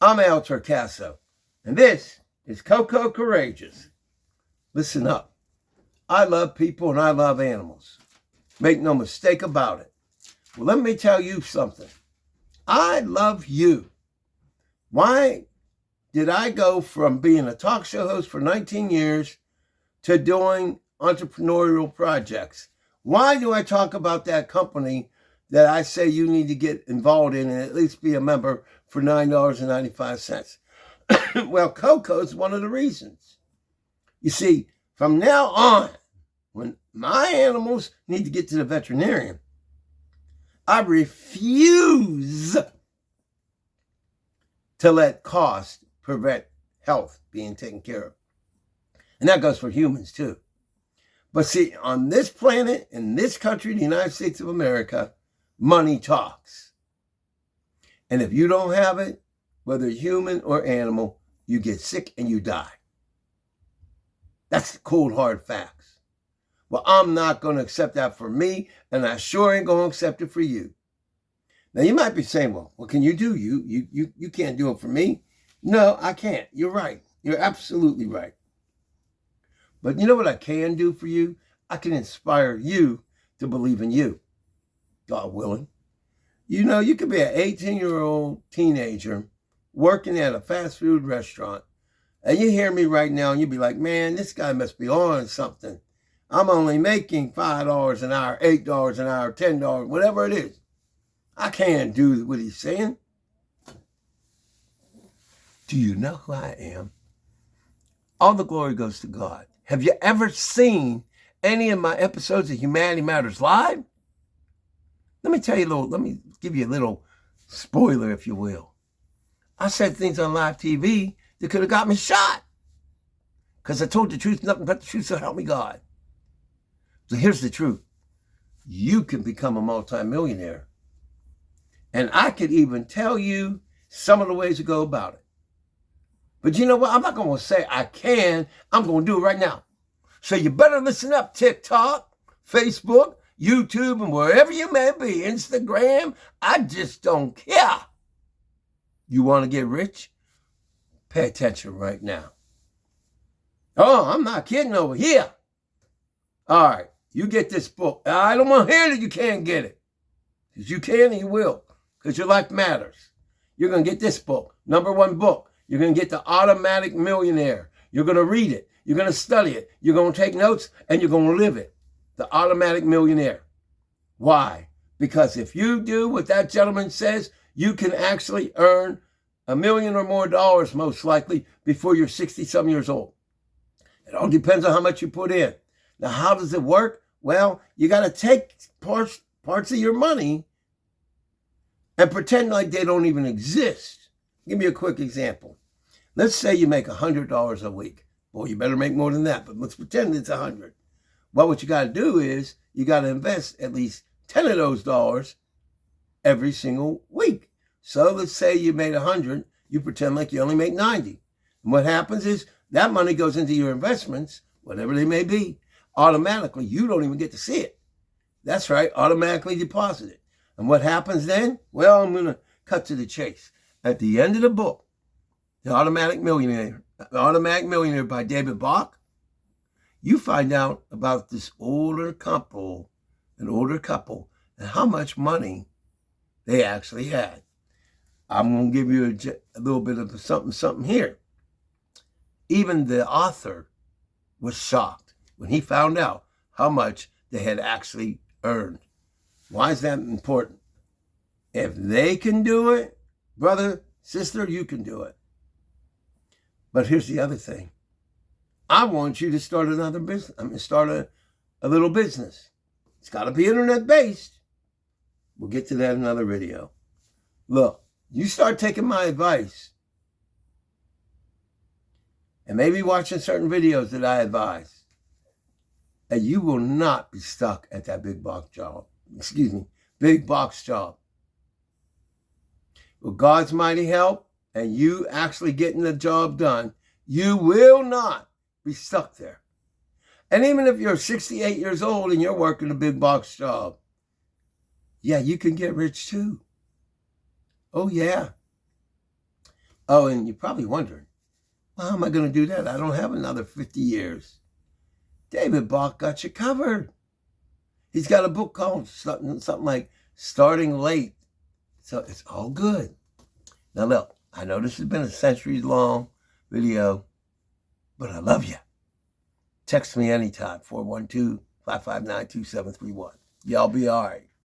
I'm Al Torcaso, and this is Coco Courageous. Listen up. I love people and I love animals. Make no mistake about it. Well, let me tell you something. I love you. Why did I go from being a talk show host for 19 years to doing entrepreneurial projects? Why do I talk about that company that I say you need to get involved in and at least be a member for $9.95? Well, Coco is one of the reasons. You see, from now on, when my animals need to get to the veterinarian, I refuse to let cost prevent health being taken care of. And that goes for humans too. But see, on this planet, in this country, the United States of America, money talks. And if you don't have it, whether human or animal, you get sick and you die. That's the cold, hard facts. Well, I'm not going to accept that for me, and I sure ain't going to accept it for you. Now, you might be saying, well, what can you do? You can't do it for me. No, I can't. You're right. You're absolutely right. But you know what I can do for you? I can inspire you to believe in you, God willing. You know, you could be an 18-year-old teenager working at a fast food restaurant, and you hear me right now, and you'd be like, man, this guy must be on something. I'm only making $5 an hour, $8 an hour, $10, whatever it is. I can't do what he's saying. Do you know who I am? All the glory goes to God. Have you ever seen any of my episodes of Humanity Matters Live? Let me give you a little spoiler, if you will. I said things on live TV that could have got me shot. Because I told the truth, nothing but the truth, so help me God. So here's the truth. You can become a multimillionaire. And I could even tell you some of the ways to go about it. But you know what? I'm not going to say I can. I'm going to do it right now. So you better listen up, TikTok, Facebook, YouTube, and wherever you may be, Instagram. I just don't care. You want to get rich? Pay attention right now. Oh, I'm not kidding over here. All right, you get this book. I don't want to hear that you can't get it. Because you can and you will. Because your life matters. You're going to get this book, #1 book. You're going to get the Automatic Millionaire. You're going to read it. You're going to study it. You're going to take notes, and you're going to live it. The Automatic Millionaire. Why? Because if you do what that gentleman says, you can actually earn $1 million or more most likely before you're 60-some years old. It all depends on how much you put in. Now, how does it work? Well, you got to take parts of your money and pretend like they don't even exist. Give me a quick example. Let's say you make $100 a week. Boy, you better make more than that, but let's pretend it's 100. Well, what you got to do is you got to invest at least 10 of those dollars every single week. So let's say you made 100, you pretend like you only make 90. And what happens is that money goes into your investments, whatever they may be, automatically. You don't even get to see it. That's right, automatically deposited. And what happens then? Well, I'm going to cut to the chase. At the end of the book, The Automatic Millionaire by David Bach, you find out about this older couple, and how much money they actually had. I'm going to give you a little bit of something here. Even the author was shocked when he found out how much they had actually earned. Why is that important? If they can do it, brother, sister, you can do it. But here's the other thing. I want you to start another business. Start a little business. It's got to be internet-based. We'll get to that in another video. Look, you start taking my advice and maybe watching certain videos that I advise, and you will not be stuck at that big box job. With God's mighty help and you actually getting the job done, you will not be stuck there. And even if you're 68 years old and you're working a big box job, yeah, you can get rich too. Oh, yeah. Oh, and you're probably wondering, well, how am I going to do that? I don't have another 50 years. David Bach got you covered. He's got a book called something like Starting Late. So it's all good. Now look, I know this has been a centuries-long video, but I love you. Text me anytime, 412-559-2731. Y'all be all right.